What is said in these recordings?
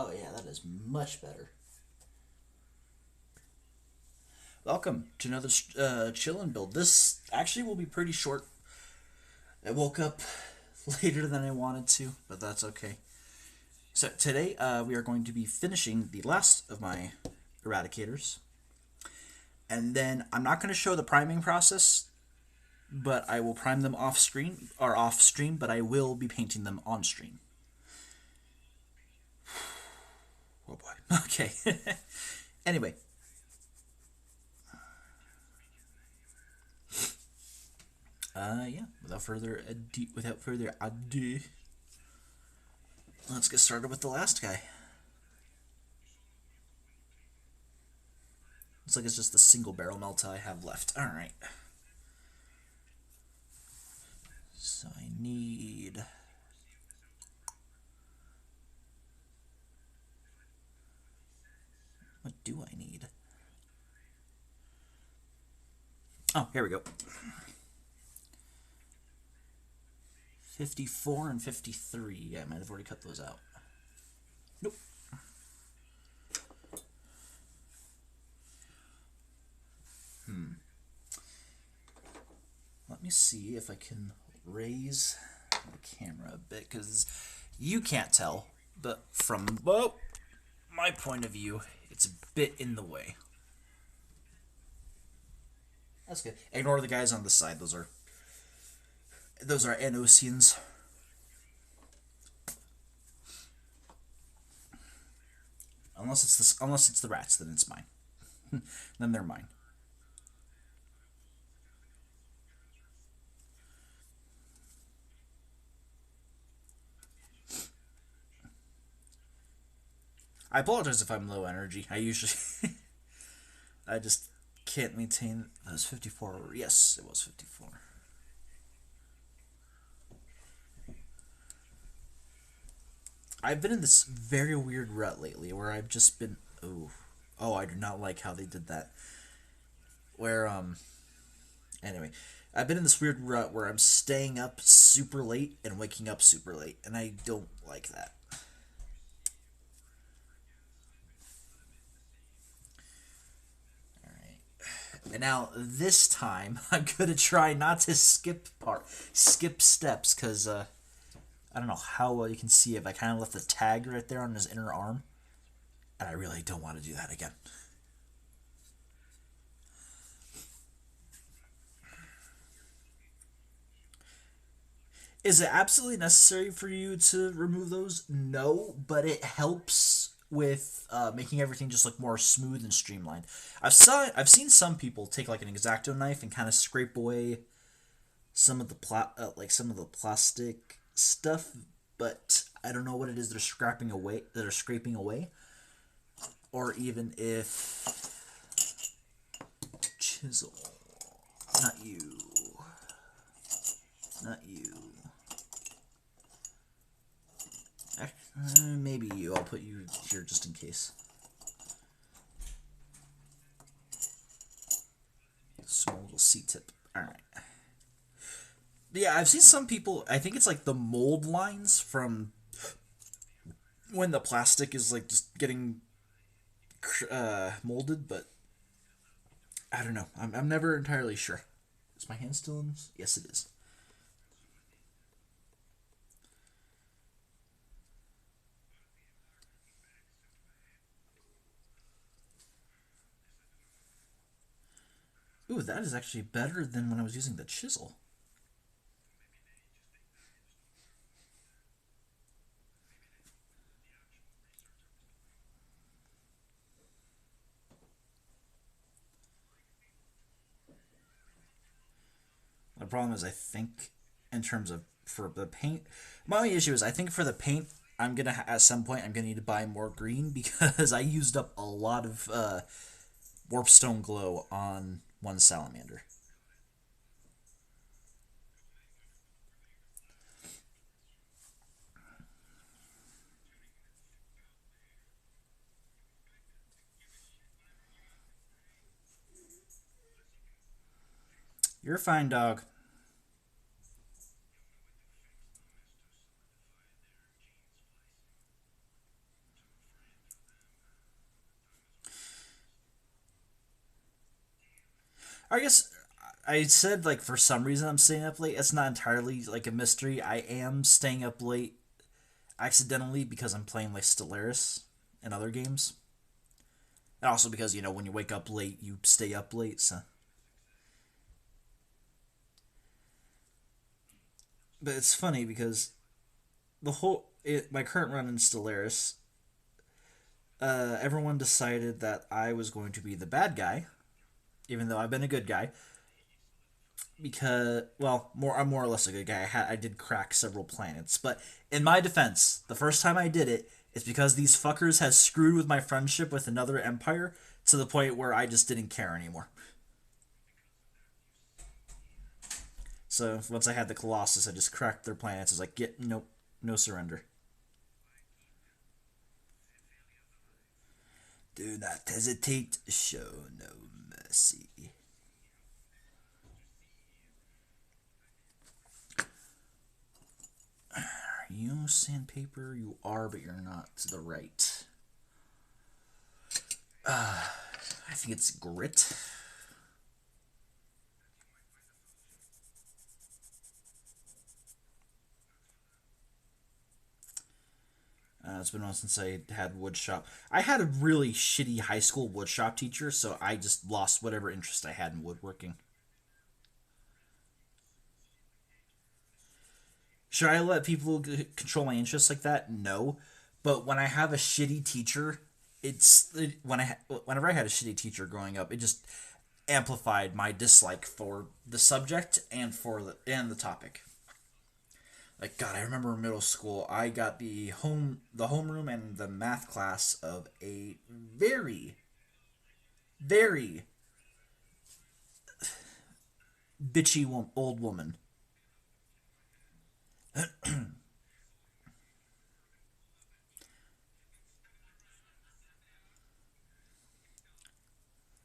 Oh yeah, that is much better. Welcome to another chillin' build. This actually will be pretty short. I woke up later than I wanted to, but that's okay. So today we are going to be finishing the last of my Eradicators. And then I'm not going to show the priming process, but I will prime them off screen or off stream, but I will be painting them on stream. Oh boy. Okay. Anyway, yeah. Without further ado, let's get started with the last guy. Looks like it's just the single barrel melt I have left. All right. So I need. What do I need? Oh, here we go. 54 and 53. Yeah, I might have already cut those out. Nope. Let me see if I can raise the camera a bit, because you can't tell, but from my point of view, it's a bit in the way. That's good. Ignore the guys on the side. Those are Anosians. Unless it's the rats, then it's mine. Then they're mine. I apologize if I'm low energy. I usually I just can't maintain. That was 54. Yes, it was 54. I've been in this very weird rut lately where I've just been oh, I do not like how they did that. Where anyway, I've been in this weird rut where I'm staying up super late and waking up super late, and I don't like that. And now this time I'm gonna try not to skip steps, because I don't know how well you can see it, but I kind of left the tag right there on his inner arm, and I really don't want to do that again. Is it absolutely necessary for you to remove those? No, but it helps with making everything just look more smooth and streamlined. I've seen some people take like an X-Acto knife and kind of scrape away some of the some of the plastic stuff, but I don't know what it is they're scraping away, or even if chisel, not you, not you. Maybe you. I'll put you here just in case. Small little C-tip. Alright. Yeah, I've seen some people, I think it's like the mold lines from when the plastic is like just getting molded, but I don't know. I'm never entirely sure. Is my hand still in this? Yes, it is. Ooh, that is actually better than when I was using the chisel. The problem is, I think, in terms of for the paint, my only issue is I think for the paint, I'm gonna at some point I'm gonna need to buy more green because I used up a lot of warpstone glow on one salamander. You're fine, dog. I guess I said like for some reason I'm staying up late. It's not entirely like a mystery. I am staying up late accidentally because I'm playing like Stellaris and other games, and also because when you wake up late, you stay up late. So, but it's funny because my current run in Stellaris, everyone decided that I was going to be the bad guy, even though I've been a good guy. Because I'm more or less a good guy. I did crack several planets, but in my defense, the first time I did it, it's because these fuckers had screwed with my friendship with another empire to the point where I just didn't care anymore. So once I had the Colossus, I just cracked their planets. I was like, get nope, no surrender. Do not hesitate. Show no mercy. Are you sandpaper? You are, but you're not to the right. I think it's grit. It's been a while since I had woodshop. I had a really shitty high school woodshop teacher, so I just lost whatever interest I had in woodworking. Should I let people control my interests like that? No. But when I have a shitty teacher, whenever I had a shitty teacher growing up, it just amplified my dislike for the subject and the topic. Like God, I remember in middle school, I got the homeroom and the math class of a very very bitchy old woman.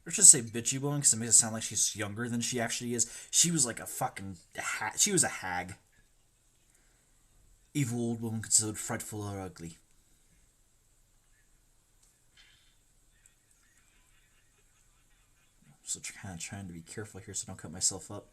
Or should say bitchy woman because it makes it sound like she's younger than she actually is. She was like a fucking she was a hag. Evil old woman considered frightful or ugly. So kind of trying to be careful here so I don't cut myself up.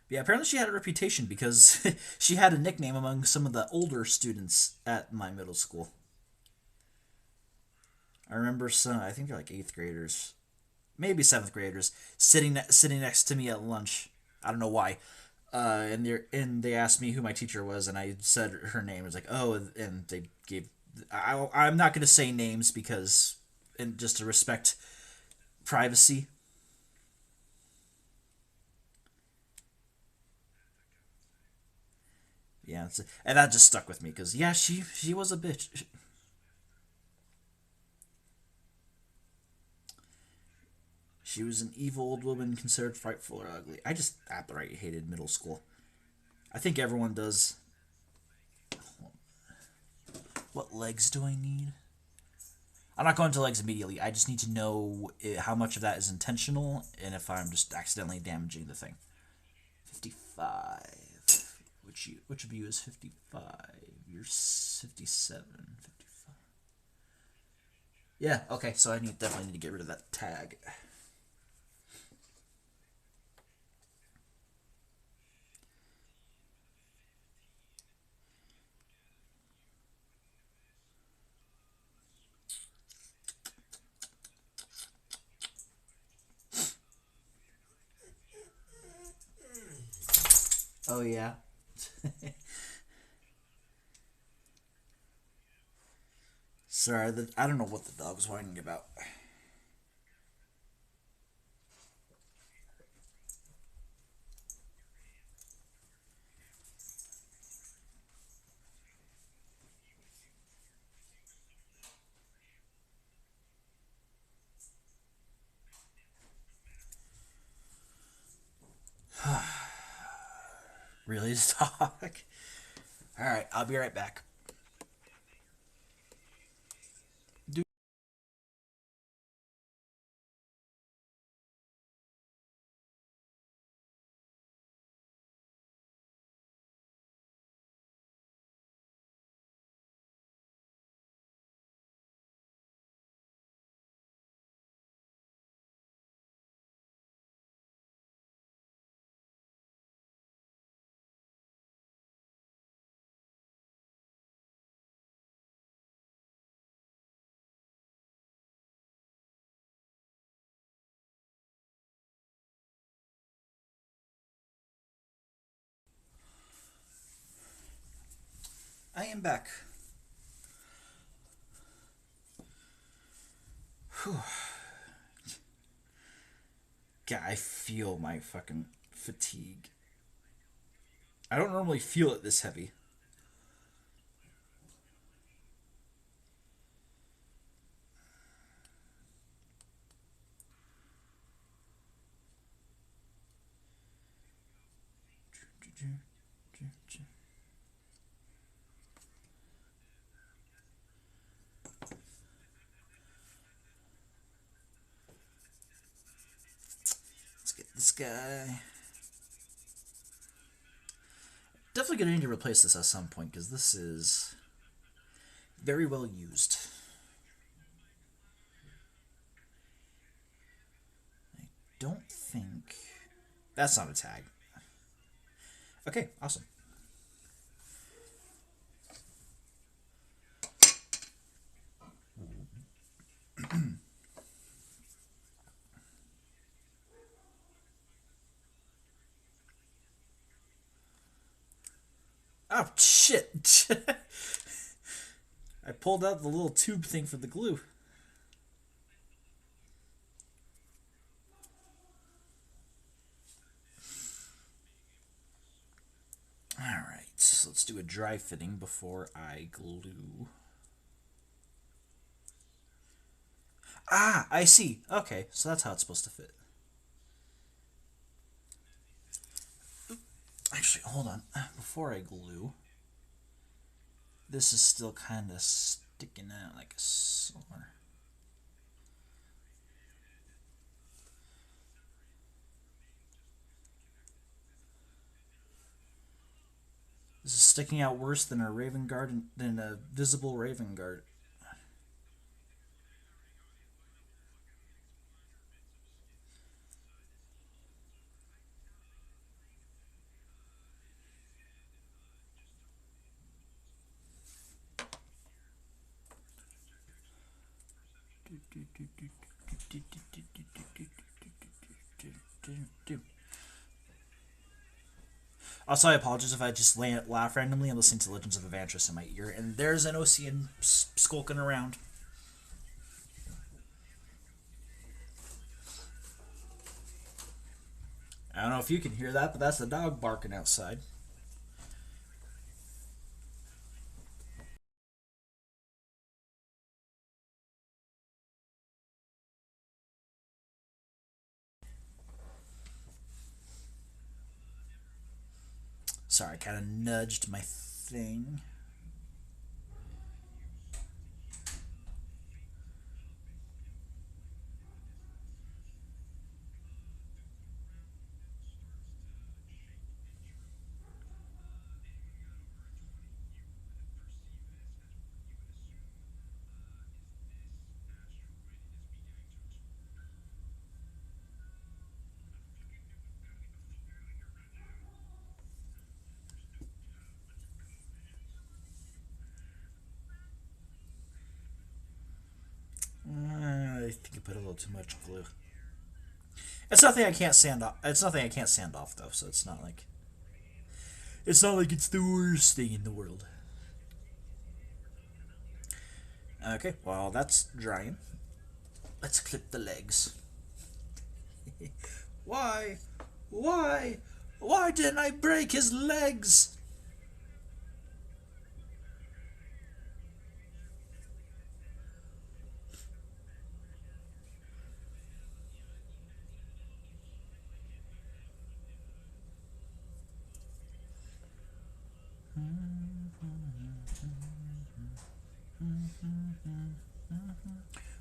But yeah, apparently she had a reputation because she had a nickname among some of the older students at my middle school. I remember some, I think they're like eighth graders, maybe seventh graders, sitting next to me at lunch. I don't know why. And they asked me who my teacher was, and I said her name. It was like, oh, and they gave. I'm not going to say names because, and just to respect privacy. Yeah, and that just stuck with me because yeah, she was a bitch. She was an evil old woman considered frightful or ugly. I just outright hated middle school. I think everyone does. What legs do I need? I'm not going to legs immediately. I just need to know how much of that is intentional and if I'm just accidentally damaging the thing. 55. Which of you is 55? You're 57. 55. Yeah, okay, so I definitely need to get rid of that tag. Oh yeah. Sorry, I don't know what the dog was whining about. Really, this dog? Alright, I'll be right back. I am back. Whew. God, I feel my fucking fatigue. I don't normally feel it this heavy. Let's get this guy. Definitely gonna need to replace this at some point because this is very well used. I don't think that's not a tag. Okay, awesome. Oh shit! I pulled out the little tube thing for the glue. Alright, so let's do a dry fitting before I glue. Ah, I see. Okay, so that's how it's supposed to fit. Actually, hold on. Before I glue, this is still kind of sticking out like a sore. This is sticking out worse than a raven guard, than a visible raven guard. Also, I apologize if I just laugh randomly and listening to Legends of Avantris in my ear, and there's an Ocean skulking around. I don't know if you can hear that, but that's the dog barking outside. Sorry, I kind of nudged my thing. I think I put a little too much glue. It's nothing I can't sand off. It's nothing I can't sand off though, so it's not like it's the worst thing in the world. Okay, well that's drying. Let's clip the legs. Why? Why? Why didn't I break his legs?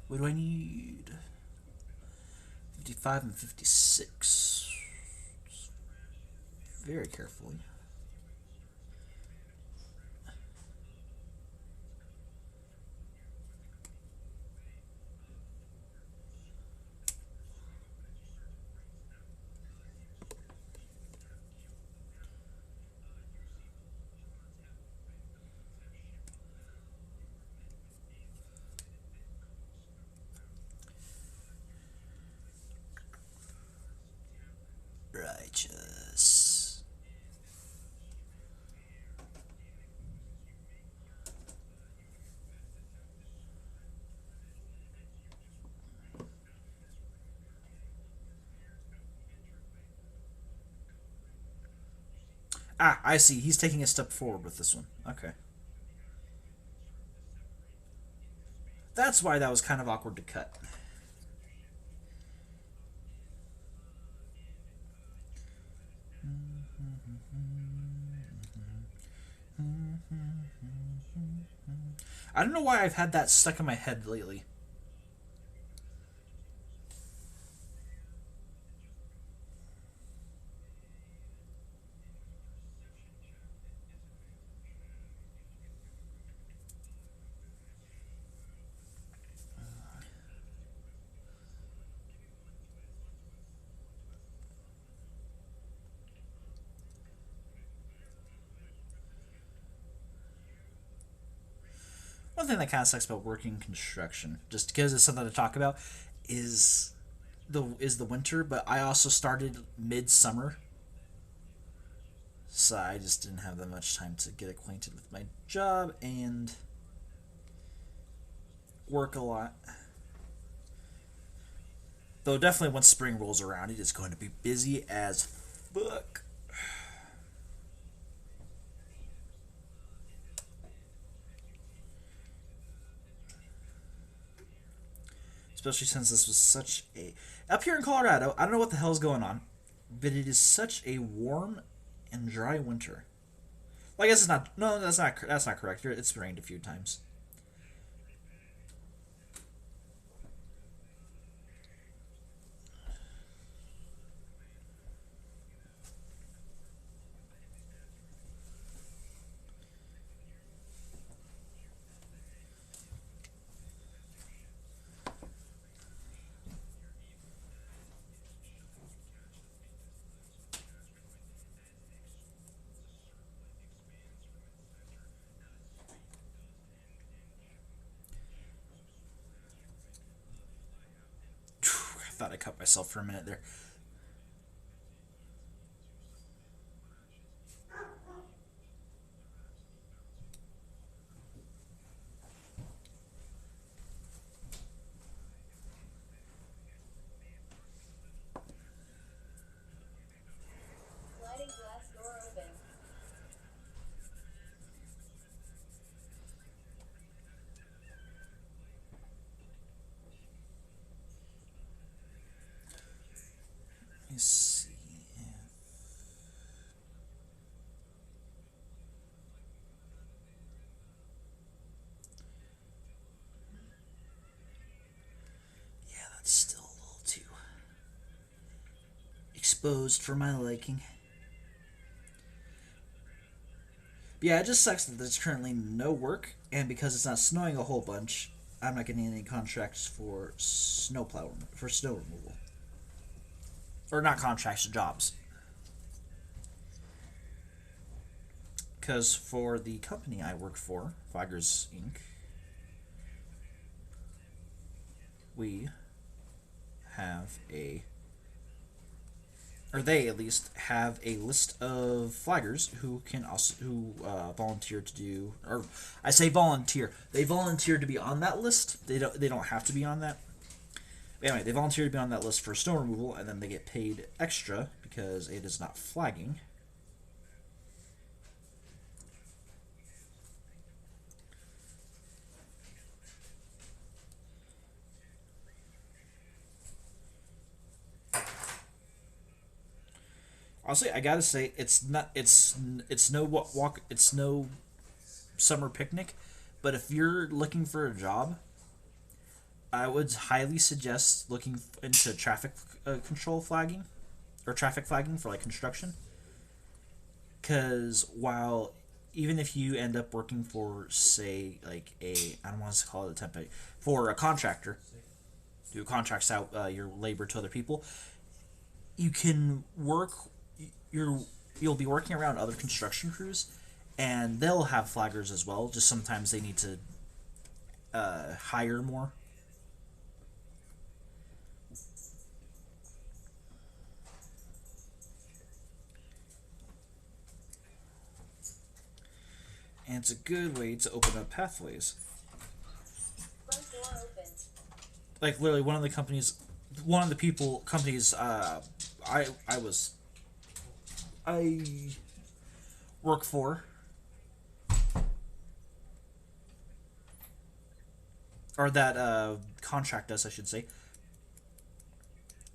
What do I need? 55 and 56. Very carefully. Righteous. Ah, I see. He's taking a step forward with this one. Okay. That's why that was kind of awkward to cut. I don't know why I've had that stuck in my head lately. One thing that kind of sucks about working construction, just because it's something to talk about, is the winter. But I also started midsummer, so I just didn't have that much time to get acquainted with my job and work a lot. Though definitely once spring rolls around, it is going to be busy as fuck. Especially since this was such a... Up here in Colorado, I don't know what the hell's going on, but it is such a warm and dry winter. Well, I guess it's not... No, that's not correct. It's rained a few times. I thought I cut myself for a minute there. Sliding glass door open. Let me see. Yeah, that's still a little too exposed for my liking. But yeah, it just sucks that there's currently no work, and because it's not snowing a whole bunch, I'm not getting any contracts for snow removal, or not contracts, jobs. Because for the company I work for, Flaggers Inc., we have a, or they at least have a list of flaggers who can also volunteer to do, or I say volunteer, they volunteer to be on that list. They don't have to be on that. But anyway, they volunteer to be on that list for snow removal, and then they get paid extra because it is not flagging. Honestly, I gotta say, it's no summer picnic, but if you're looking for a job, I would highly suggest looking into traffic control flagging, or traffic flagging for like construction. Because while even if you end up working for, say, like I don't want to call it a temp, for a contractor, who contracts out your labor to other people, you can work. You'll be working around other construction crews, and they'll have flaggers as well. Just sometimes they need to hire more. And it's a good way to open up pathways. Front door open. Like literally, one of the companies, I work for, or that contract us, I should say.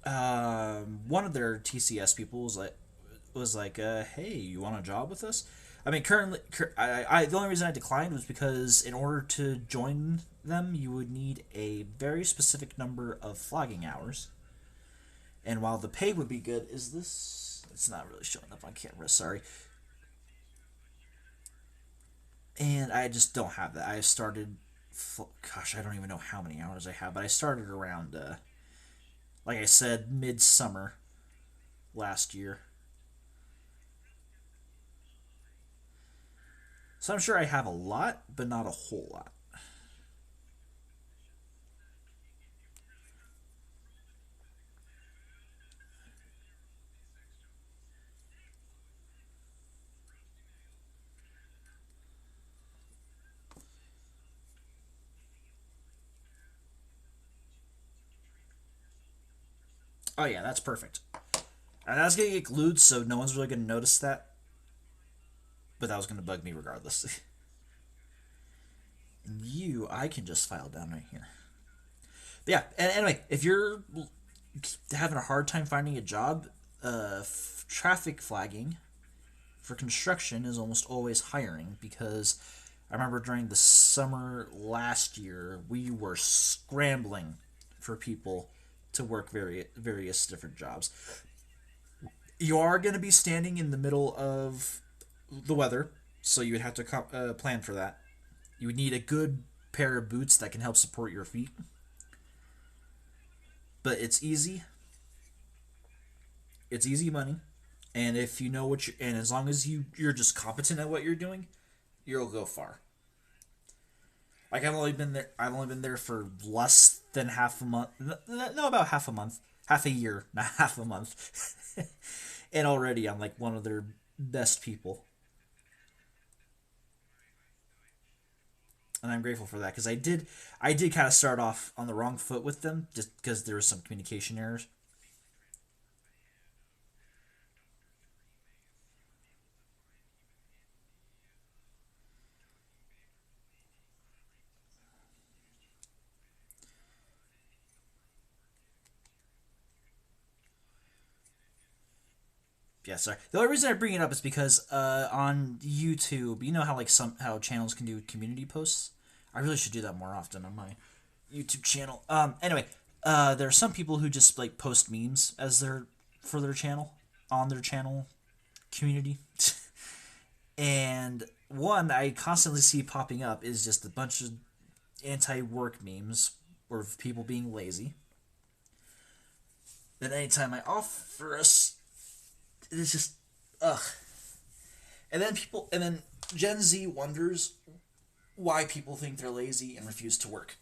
One of their TCS people was like, "Hey, you want a job with us?" I mean, currently, the only reason I declined was because in order to join them, you would need a very specific number of flagging hours. And while the pay would be good, is this? It's not really showing up on camera. Sorry. And I just don't have that. I started, gosh, I don't even know how many hours I have, but I started around, like I said, midsummer last year. So I'm sure I have a lot, but not a whole lot. Oh yeah, that's perfect. And that's gonna get glued, so no one's really gonna notice that. But that was gonna bug me regardless. And you, I can just file down right here. But yeah. And anyway, if you're having a hard time finding a job, traffic flagging for construction is almost always hiring because I remember during the summer last year we were scrambling for people to work various different jobs. You are going to be standing in the middle of the weather, so you would have to plan for that. You would need a good pair of boots that can help support your feet, but it's easy. It's easy money, and if you know what you and as long as you're just competent at what you're doing, you'll go far. Like I've only been there for less than half a month. No, about half a month, half a year, not half a month. And already I'm like one of their best people, and I'm grateful for that because I did kind of start off on the wrong foot with them just because there was some communication errors. Yeah, sorry. The only reason I bring it up is because on YouTube, you know how like some how channels can do community posts. I really should do that more often on my YouTube channel. Anyway, there are some people who just like post memes as their for their channel on their channel community, and one I constantly see popping up is just a bunch of anti-work memes or people being lazy. Then anytime I offer us, it's just ugh. And then Gen Z wonders why people think they're lazy and refuse to work.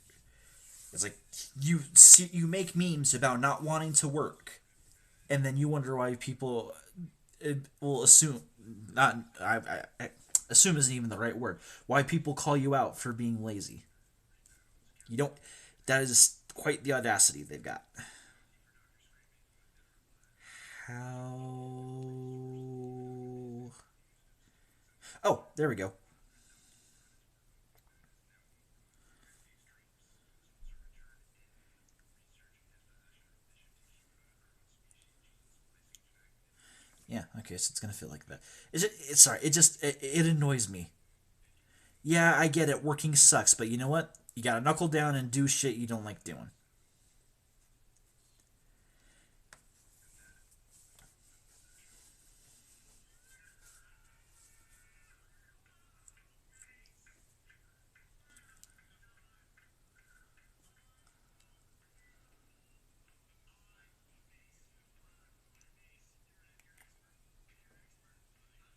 It's like you make memes about not wanting to work, and then you wonder why people will assume not I assume isn't even the right word. Why people call you out for being lazy? You don't. That is quite the audacity they've got. How? Oh, there we go. Yeah. Okay. So it's gonna feel like that. It's sorry. It annoys me. Yeah, I get it. Working sucks, but you know what? You gotta knuckle down and do shit you don't like doing.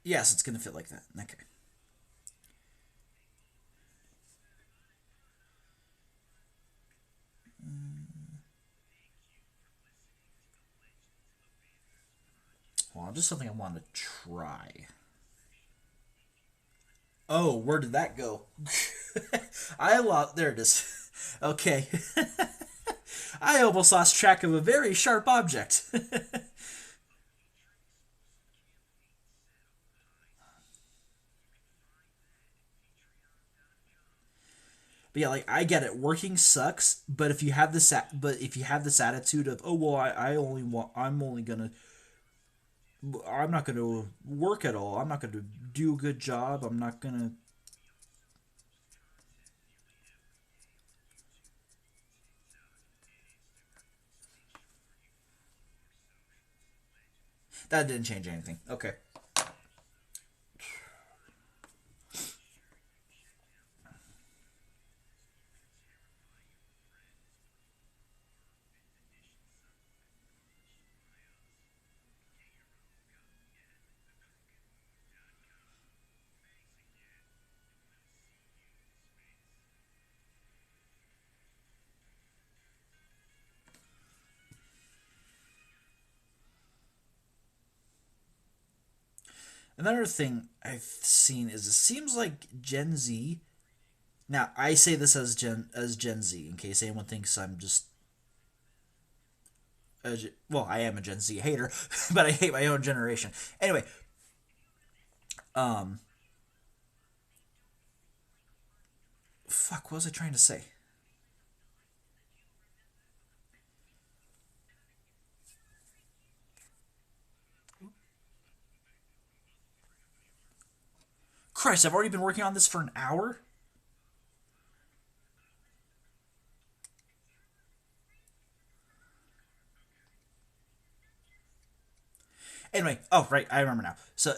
Yes, it's gonna feel like that. Okay. Well, just something I want to try. Oh, where did that go? I lost. There it is. Okay. I almost lost track of a very sharp object. But yeah, like I get it. Working sucks, but if you have this, if you have this attitude of, oh well, I only want, I'm not gonna work at all. I'm not gonna do a good job. I'm not gonna. That didn't change anything. Okay. Another thing I've seen is it seems like Gen Z. Now I say this as Gen Z in case anyone thinks I'm just well, I am a Gen Z hater, but I hate my own generation. Anyway, um, fuck, what was I trying to say? Christ, I've already been working on this for an hour. Anyway, oh right, I remember now. So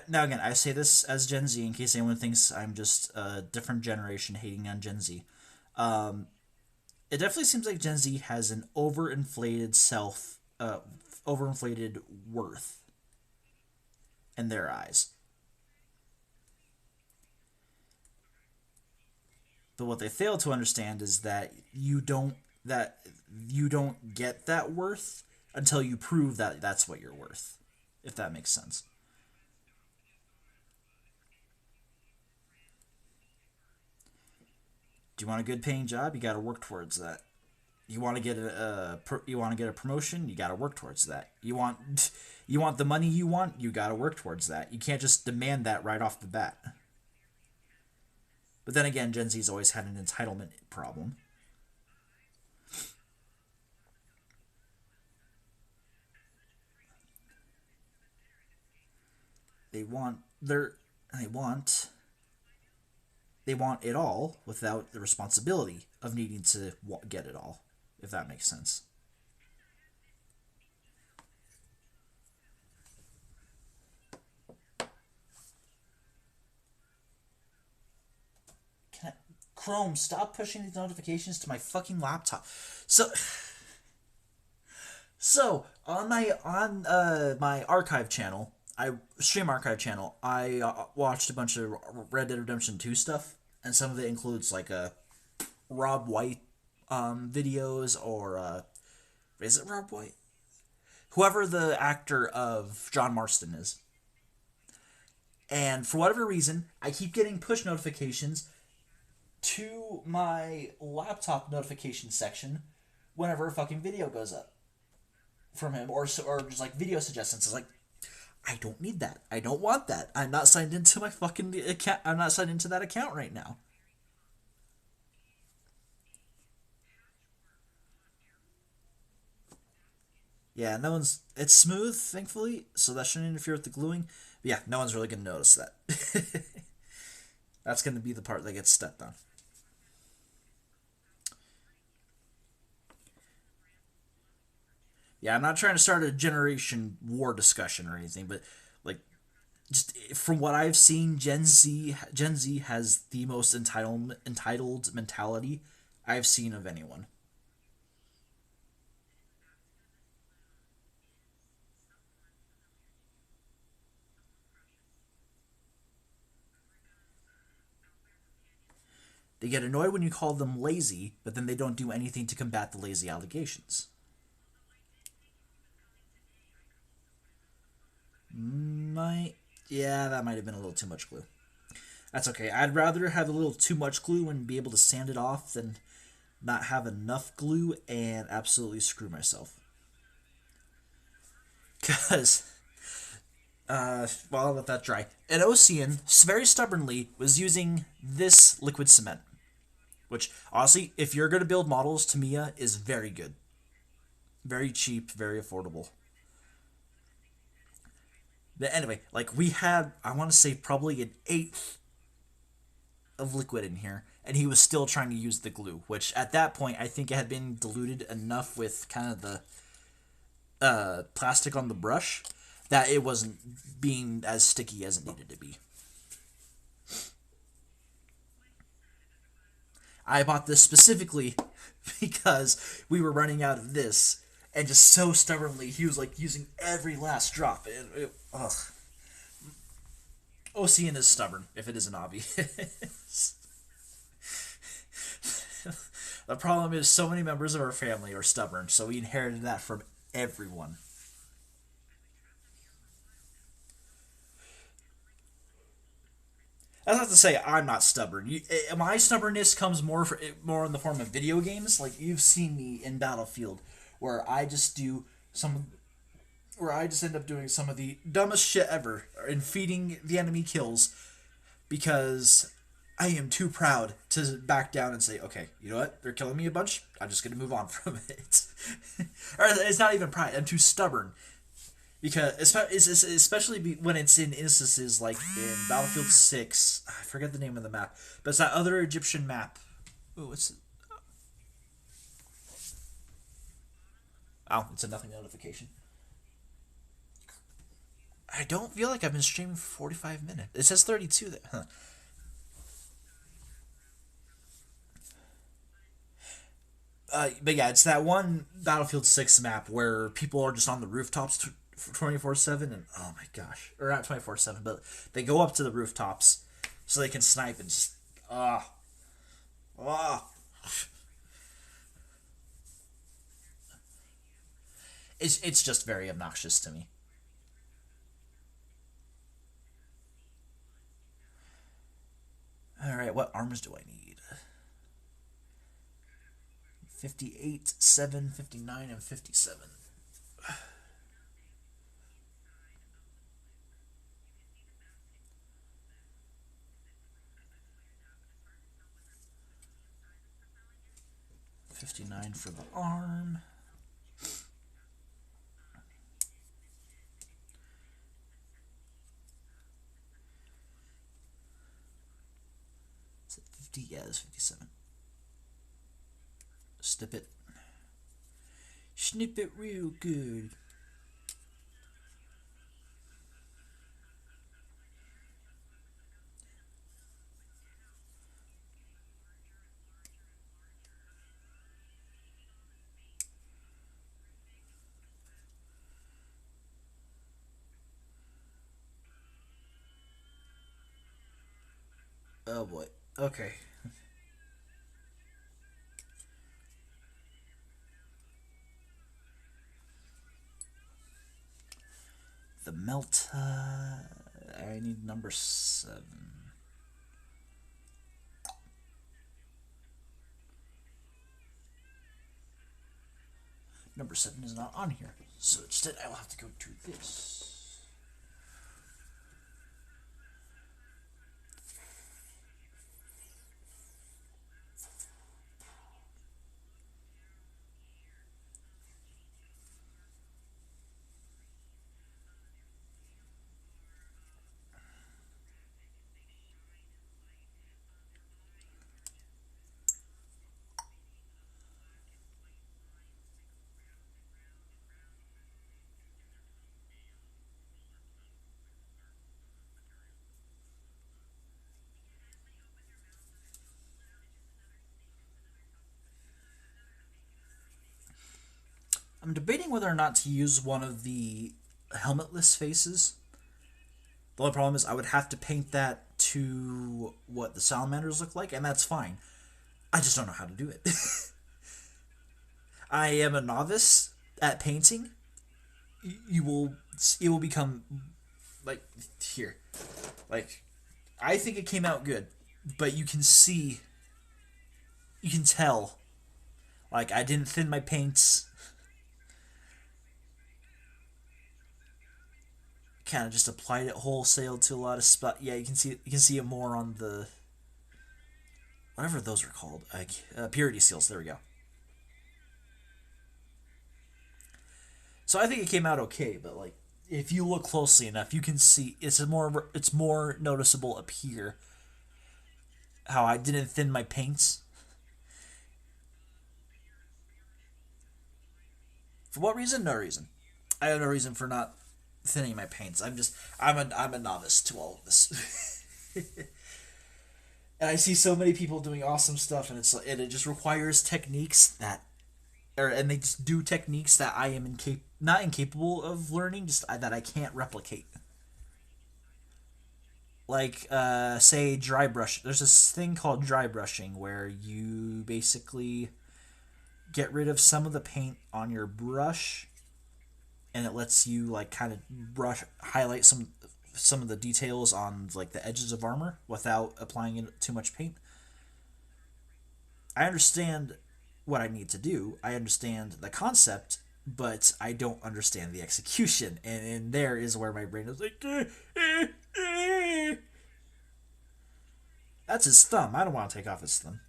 now again, I say this as Gen Z in case anyone thinks I'm just a different generation hating on Gen Z. Um, it definitely seems like Gen Z has an overinflated worth in their eyes. But what they fail to understand is that you don't get that worth until you prove that that's what you're worth. If that makes sense. Do you want a good paying job? You got to work towards that. You want to get you want to get a promotion? You got to work towards that. You want the money you want? You got to work towards that. You can't just demand that right off the bat. But then again, Gen Z's always had an entitlement problem. They want their they want they want it all without the responsibility of needing to get it all, if that makes sense. Can I, Chrome, stop pushing these notifications to my fucking laptop. So on my archive channel, I stream archive channel. I watched a bunch of Red Dead Redemption 2 stuff, and some of it includes like Rob White videos or is it Rob White? Whoever the actor of John Marston is. And for whatever reason, I keep getting push notifications to my laptop notification section whenever a fucking video goes up from him, or just like video suggestions. It's like, I don't need that. I don't want that. I'm not signed into my fucking account. I'm not signed into that account right now. Yeah, no one's. It's smooth, thankfully, so that shouldn't interfere with the gluing. But yeah, no one's really gonna notice that. That's gonna be the part that gets stepped on. Yeah, I'm not trying to start a generation war discussion or anything, but like just from what I've seen, Gen Z has the most entitled mentality I've seen of anyone. They get annoyed when you call them lazy, but then they don't do anything to combat the lazy allegations. Might Yeah, that might have been a little too much glue. That's okay. I'd rather have a little too much glue and be able to sand it off than not have enough glue and absolutely screw myself. Because, well, I'll let that dry. An Ocean very stubbornly was using this liquid cement. Which honestly, if you're gonna build models, Tamiya is very good, very cheap, very affordable. But anyway, like we had, I want to say probably an eighth of liquid in here, and he was still trying to use the glue. Which at that point, I think it had been diluted enough with kind of the plastic on the brush that it wasn't being as sticky as it needed to be. I bought this specifically because we were running out of this, and just so stubbornly, he was like using every last drop. Ugh. OCN is stubborn, if it isn't obvious. The problem is, so many members of our family are stubborn, so we inherited that from everyone. That's not to say I'm not stubborn. My stubbornness comes more in the form of video games. Like you've seen me in Battlefield, where I just do some, where I just end up doing some of the dumbest shit ever in feeding the enemy kills because I am too proud to back down and say, okay, you know what? They're killing me a bunch. I'm just gonna move on from it. Or it's not even pride. I'm too stubborn because especially when it's in instances like in Battlefield 6. I forget the name of the map, but it's that other Egyptian map. Oh, what's it? Oh, it's a nothing notification. I don't feel like I've been streaming for 45 minutes. It says 32 there. Huh. But yeah, it's that one Battlefield 6 map where people are just on the rooftops 24/7, and oh my gosh, or not 24/7, but they go up to the rooftops so they can snipe and just ah ah. It's just very obnoxious to me. All right, what arms do I need? 58, 7, 59, and 57. 59 for the arm. Is it 50? Yeah, it's 57. Snip it. Snip it real good. Oh boy. Okay. The melt. I need number 7. Number 7 is not on here, so instead I will have to go to this. I'm debating whether or not to use one of the helmetless faces. The only problem is I would have to paint that to what the salamanders look like, and that's fine. I just don't know how to do it. I am a novice at painting. You will, it will become like here, like I think it came out good, but you can tell, like I didn't thin my paints. Kind of just applied it wholesale to a lot of spot. Yeah, you can see it more on the whatever those are called, like purity seals. There we go. So I think it came out okay, but like if you look closely enough, you can see it's more noticeable up here how I didn't thin my paints. For what reason? No reason. I have no reason for not thinning my paints. I'm a novice to all of this. And I see so many people doing awesome stuff, and it just requires techniques that, and they just do techniques that I am not incapable of learning, just that I can't replicate. Like, say dry brush. There's this thing called dry brushing where you basically get rid of some of the paint on your brush, and it lets you like kind of brush highlight some of the details on like the edges of armor without applying too much paint. I understand what I need to do. I understand the concept, but I don't understand the execution. And there is where my brain is like, that's his thumb. I don't want to take off his thumb.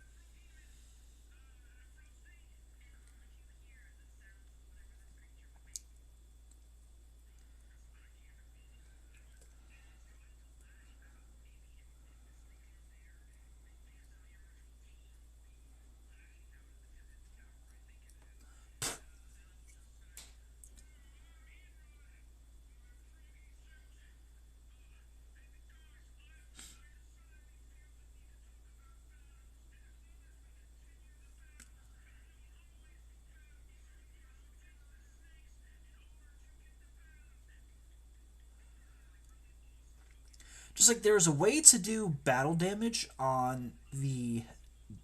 Just like there's a way to do battle damage on the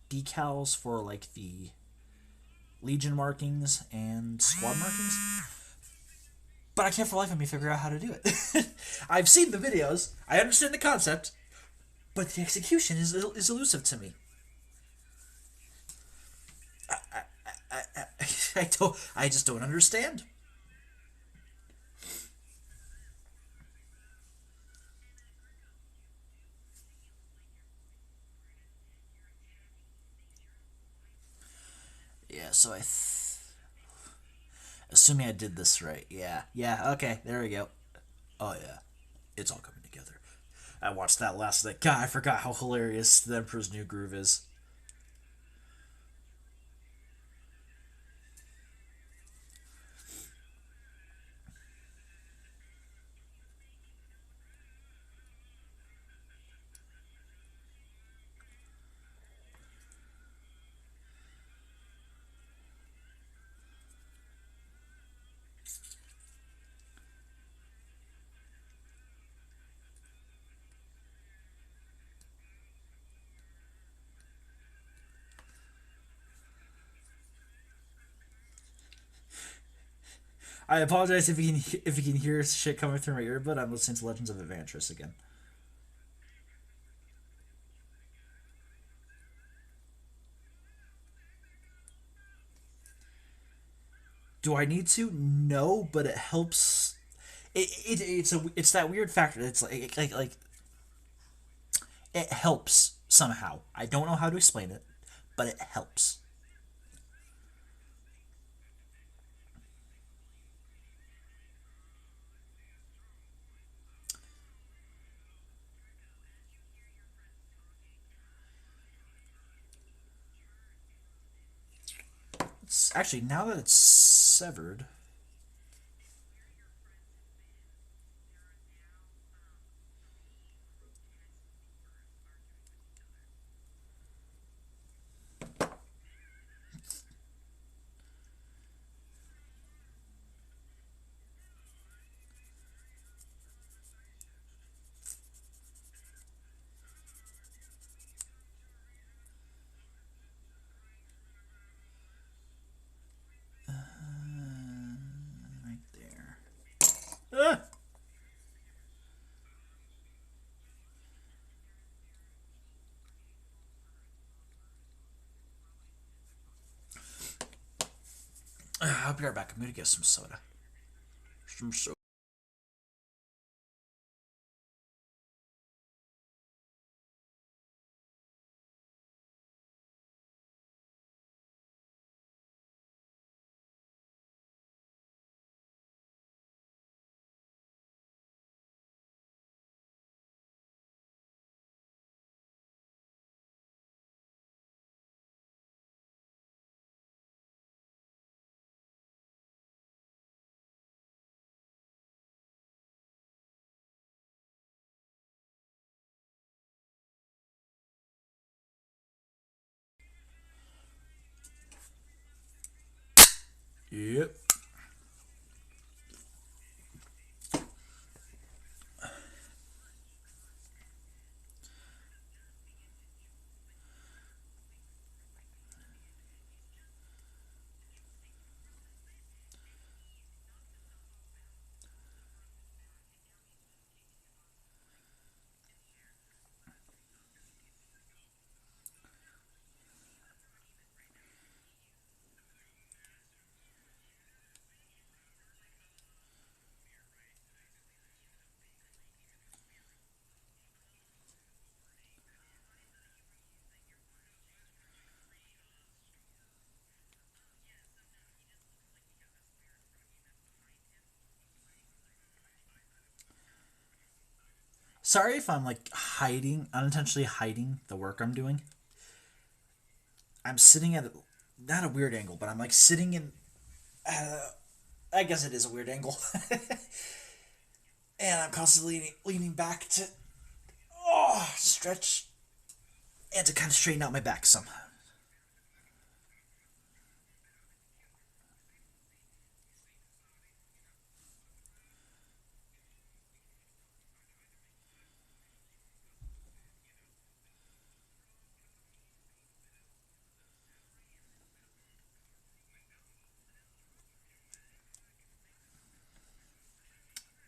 decals for like the Legion markings and squad markings, but I can't for the life of me figure out how to do it. I've seen the videos, I understand the concept, but the execution is elusive to me. I just don't understand. Yeah, so assuming I did this right. Yeah, okay, there we go. Oh yeah, it's all coming together. I watched that last night. God, I forgot how hilarious the Emperor's New Groove is. I apologize if you can hear shit coming through my earbud. I'm listening to Legends of Adventures again. Do I need to? No, but it helps. It's that weird factor. It's like it helps somehow. I don't know how to explain it, but it helps. It's actually now that it's severed. Right there. Ah! I'll be right back. I'm gonna get some soda. Some soda. Yep. Sorry if I'm like unintentionally hiding the work I'm doing. I'm sitting at not a weird angle, but I'm like sitting in. I guess it is a weird angle, and I'm constantly leaning back to stretch and to kind of straighten out my back some.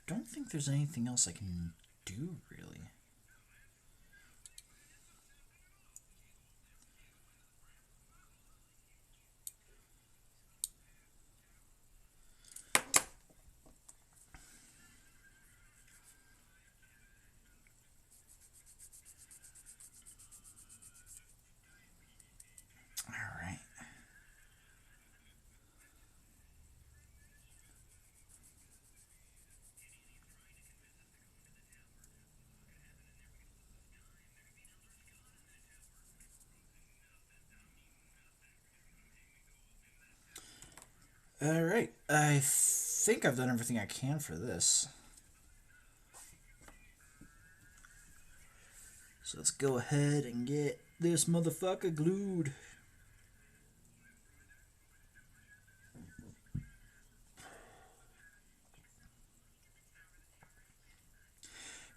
Don't think there's anything else I can do really. All right. All right. I think I've done everything I can for this. So let's go ahead and get this motherfucker glued.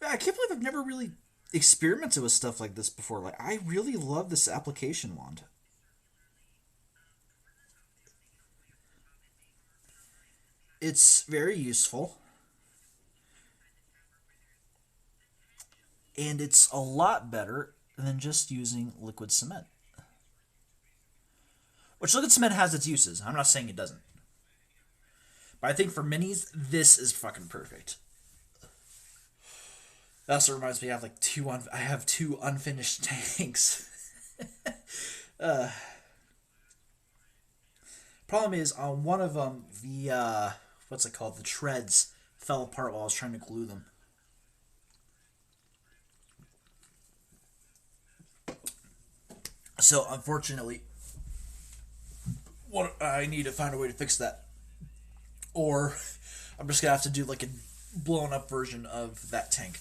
I can't believe I've never really experimented with stuff like this before. Like, I really love this application wand. It's very useful. And it's a lot better than just using liquid cement. Which liquid cement has its uses. I'm not saying it doesn't. But I think for minis, this is fucking perfect. That also reminds me, I have like I have two unfinished tanks. Problem is, on one of them, the what's it called? The treads fell apart while I was trying to glue them. So unfortunately, I need to find a way to fix that, or I'm just gonna have to do like a blown up version of that tank.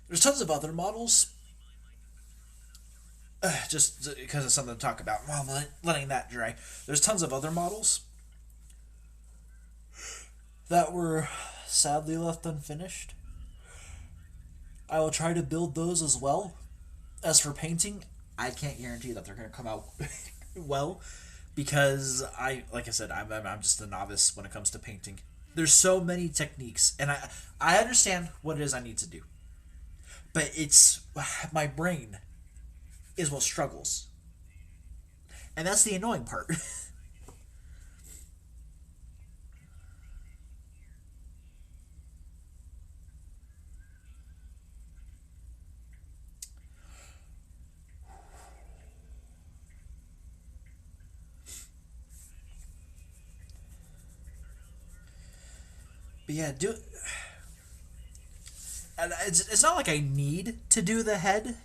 There's tons of other models, just because it's something to talk about. Well, I'm letting that dry. There's tons of other models that were sadly left unfinished. I will try to build those as well. As for painting, I can't guarantee that they're going to come out well, because like I said, I'm just a novice when it comes to painting. There's so many techniques, and I understand what it is I need to do, but it's my brain is what struggles, and that's the annoying part. But yeah, and it's not like I need to do the head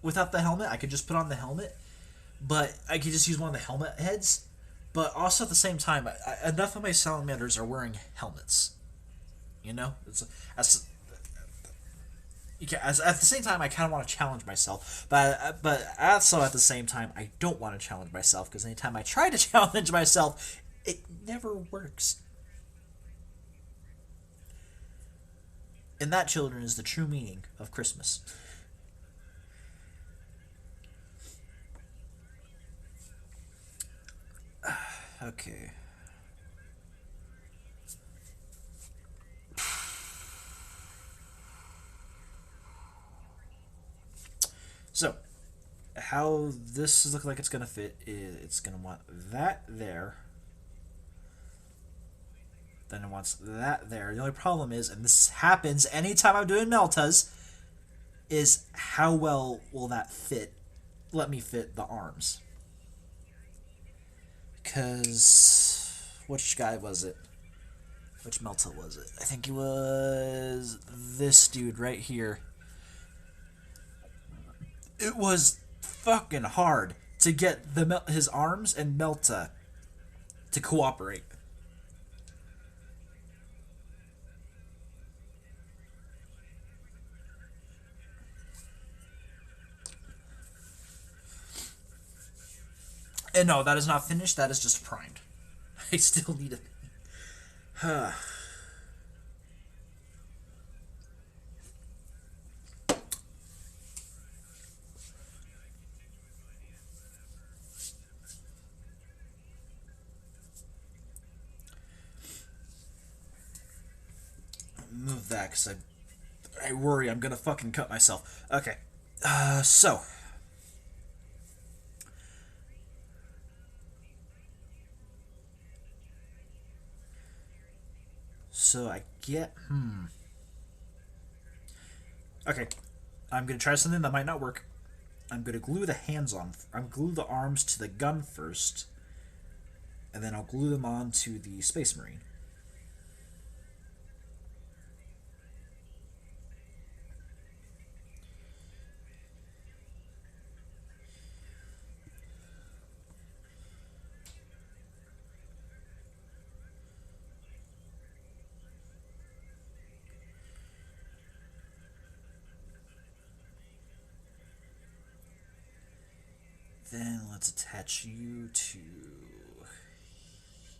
without the helmet. I could just put on the helmet, but I could just use one of the helmet heads. But also at the same time, enough of my salamanders are wearing helmets. You know, that's at the same time, I kind of want to challenge myself, but also at the same time, I don't want to challenge myself because anytime I try to challenge myself, it never works. And that, children, is the true meaning of Christmas. Okay. So, how this is looking like it's going to fit is it's going to want that there. Then it wants that there. The only problem is, and this happens anytime I'm doing Meltas, is how well will that fit? Let me fit the arms. Because, which guy was it? Which Melta was it? I think it was this dude right here. It was fucking hard to get his arms and Melta to cooperate. And no, that is not finished. That is just primed. I still need it. Move that because I worry I'm gonna fucking cut myself. Okay. So. So I get. Okay. I'm gonna try something that might not work. I'm gonna glue the hands on. I'm glue the arms to the gun first, and then I'll glue them on to the Space Marine. Then let's attach you to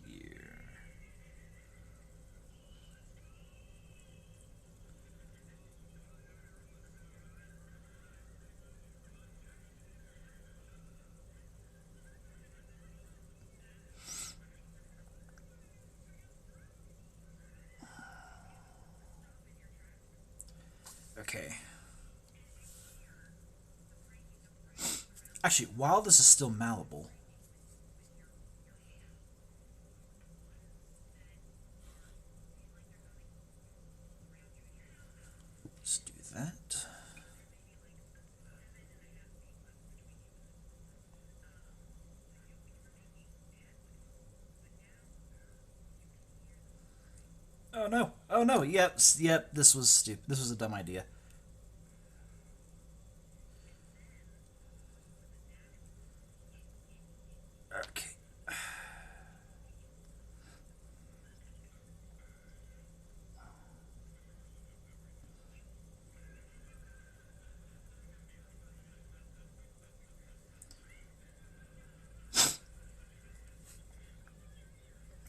here. Okay. Actually, while this is still malleable, let's do that. Oh no! Oh no! Yep. This was stupid. This was a dumb idea. Okay.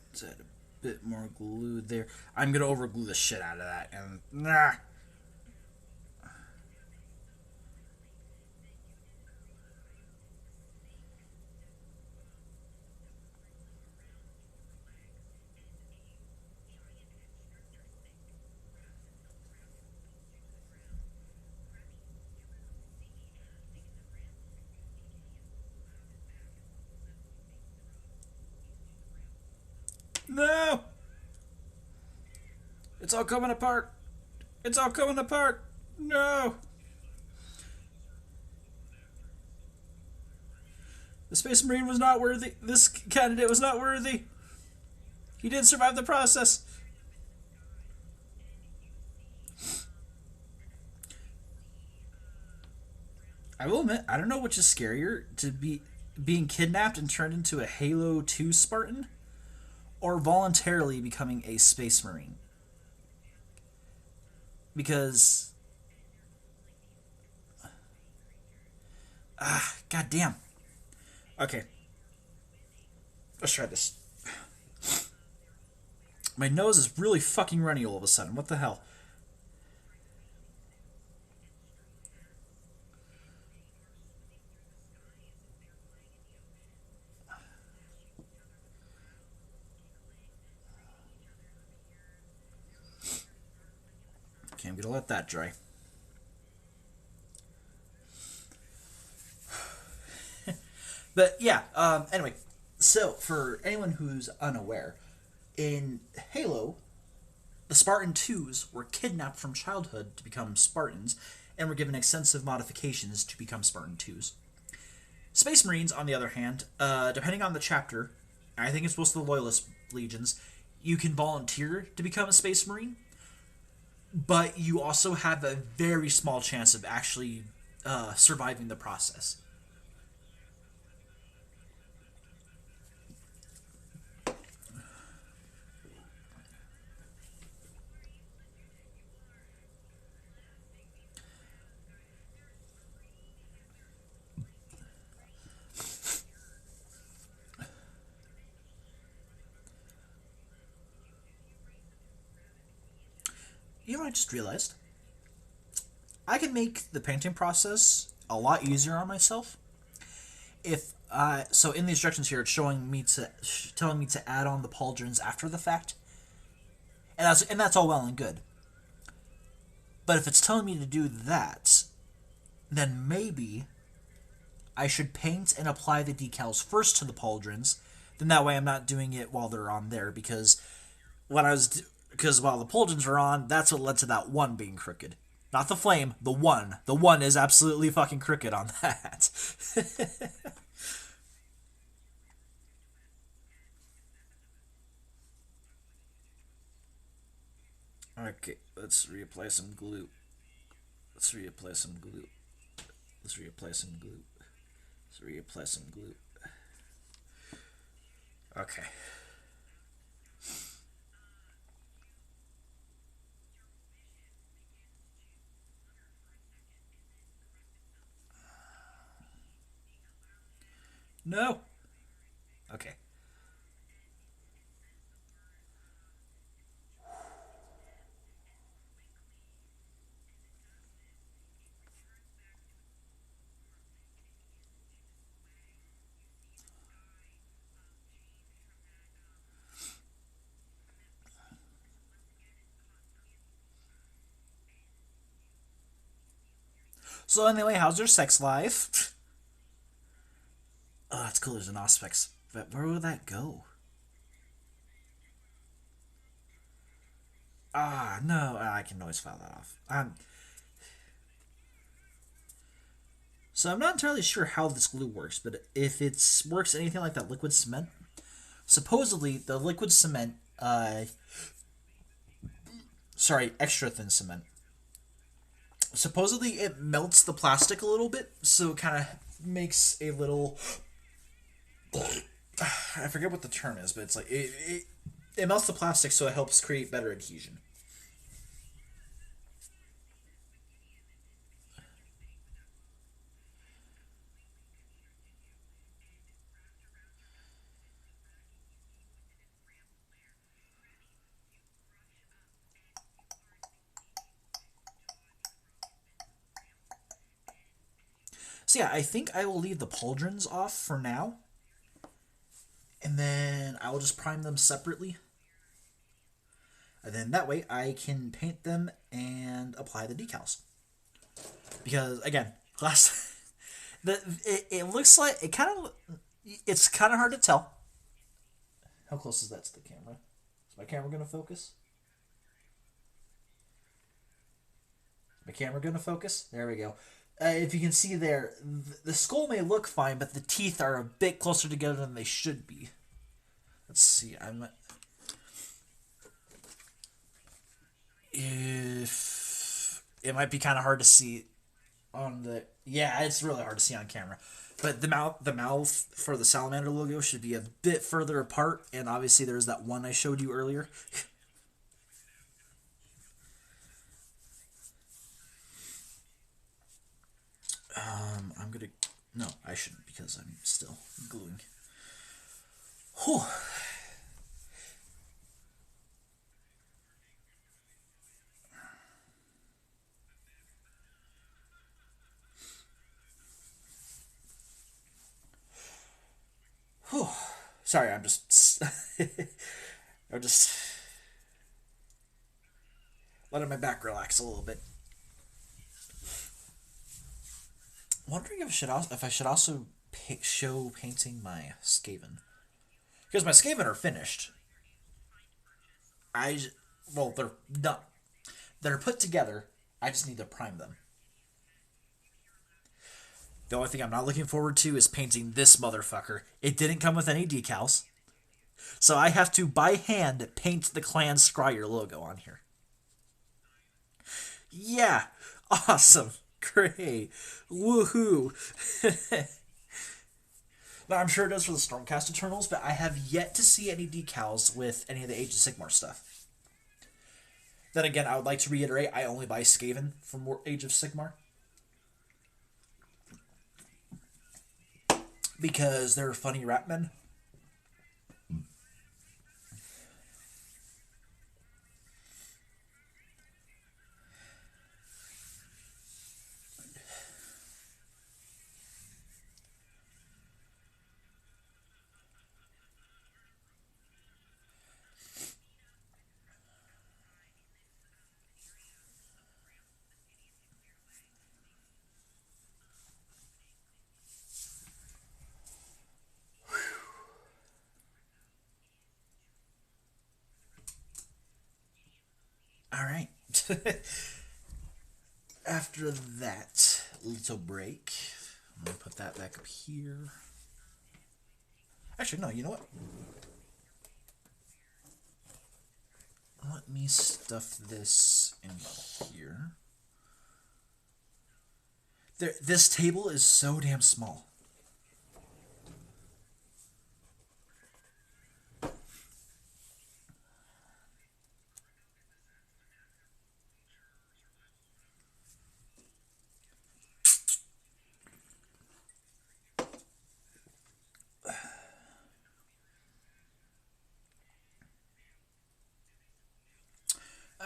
Let's add a bit more glue there. I'm gonna overglue the shit out of that, and nah. No! It's all coming apart. It's all coming apart. No! The Space Marine was not worthy. This candidate was not worthy. He didn't survive the process. I will admit, I don't know which is scarier, to be being kidnapped and turned into a Halo 2 Spartan, or voluntarily becoming a Space Marine. Because God damn. Okay, let's try this. My nose is really fucking runny all of a sudden. What the hell? Okay, I'm gonna let that dry. But yeah, anyway, so for anyone who's unaware, in Halo, the Spartan 2s were kidnapped from childhood to become Spartans and were given extensive modifications to become Spartan 2s. Space Marines, on the other hand, depending on the chapter, I think it's most of the Loyalist legions, you can volunteer to become a Space Marine, but you also have a very small chance of actually surviving the process. You know what I just realized? I can make the painting process a lot easier on myself if so in the instructions here it's showing me to telling me to add on the pauldrons after the fact, and that's all well and good. But if it's telling me to do that, then maybe I should paint and apply the decals first to the pauldrons. Then that way I'm not doing it while they're on there, because while the pauldrons were on, that's what led to that one being crooked. Not the flame, the one. The one is absolutely fucking crooked on that. Okay, let's reapply some glue. Let's reapply some glue. Let's reapply some glue. Let's reapply some glue. Okay. No. Okay. So anyway, how's your sex life? Oh, that's cool. There's an Auspex. But where would that go? Ah, no. I can always file that off. So I'm not entirely sure how this glue works, but if it works anything like that liquid cement, supposedly the liquid cement, sorry, extra thin cement, supposedly it melts the plastic a little bit, so it kind of makes a little, I forget what the term is, but it's like it melts the plastic, so it helps create better adhesion. So yeah, I think I will leave the pauldrons off for now, and then I will just prime them separately, and then that way I can paint them and apply the decals. Because again, glass, it looks like it's kind of hard to tell. How close is that to the camera? Is my camera gonna focus? Is my camera gonna focus? There we go. If you can see there, the skull may look fine, but the teeth are a bit closer together than they should be. Let's see. If it might be kind of hard to see on the, yeah, it's really hard to see on camera. But the mouth for the salamander logo should be a bit further apart, and obviously there's that one I showed you earlier. I'm gonna No, I shouldn't because I'm still gluing. Whew. Whew. Sorry, I'm just I'm just letting my back relax a little bit. Wondering if I should also show painting my Skaven, because my Skaven are finished. I well, they're not. They're put together. I just need to prime them. The only thing I'm not looking forward to is painting this motherfucker. It didn't come with any decals, so I have to by hand paint the Clan Scryer logo on here. Yeah, awesome, great, woohoo! Now, I'm sure it does for the Stormcast Eternals, but I have yet to see any decals with any of the Age of Sigmar stuff. Then again, I would like to reiterate, I only buy Skaven from Age of Sigmar. Because they're funny rat men. Alright. After that little break, I'm going to put that back up here. Actually, no, you know what? Let me stuff this in here. This table is so damn small.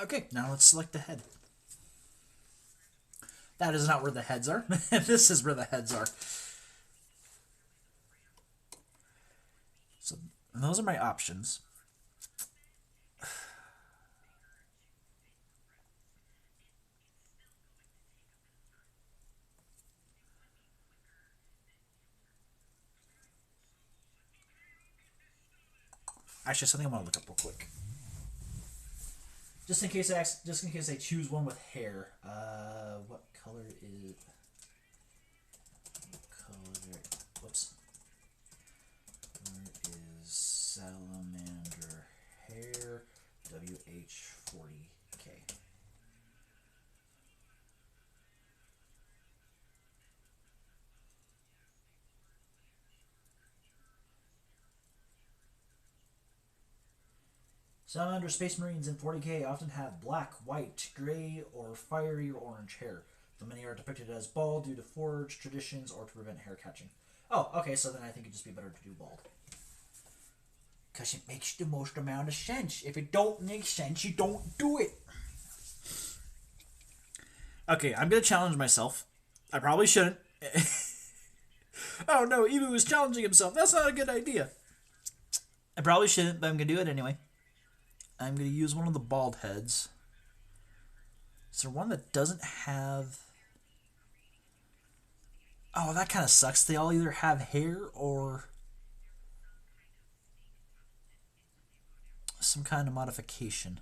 Okay, now let's select the head. That is not where the heads are. This is where the heads are. So those are my options. Actually, something I want to look up real quick. Just in case I choose one with hair. What color is? Color. Whoops. Where is salamander hair? WH40K. Salamander Space Marines in 40K often have black, white, gray, or fiery orange hair, though many are depicted as bald due to forge traditions or to prevent hair catching. Oh, okay, so then I think it'd just be better to do bald. Because it makes the most amount of sense. If it don't make sense, you don't do it. Okay, I'm going to challenge myself. I probably shouldn't. Oh no, Ebu was challenging himself. That's not a good idea. I probably shouldn't, but I'm going to do it anyway. I'm going to use one of the bald heads. Is there one that doesn't have... Oh, that kind of sucks. They all either have hair or some kind of modification.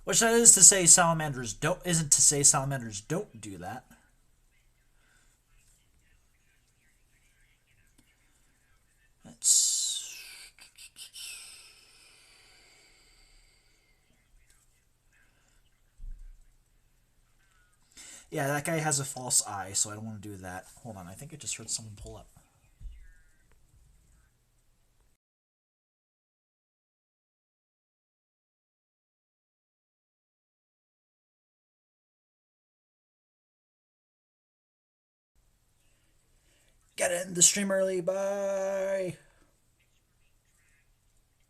Which that is to say salamanders don't... Isn't to say salamanders don't do that. Let's... Yeah, that guy has a false eye, so I don't want to do that. Hold on, I think I just heard someone pull up. Gotta end the stream early. Bye.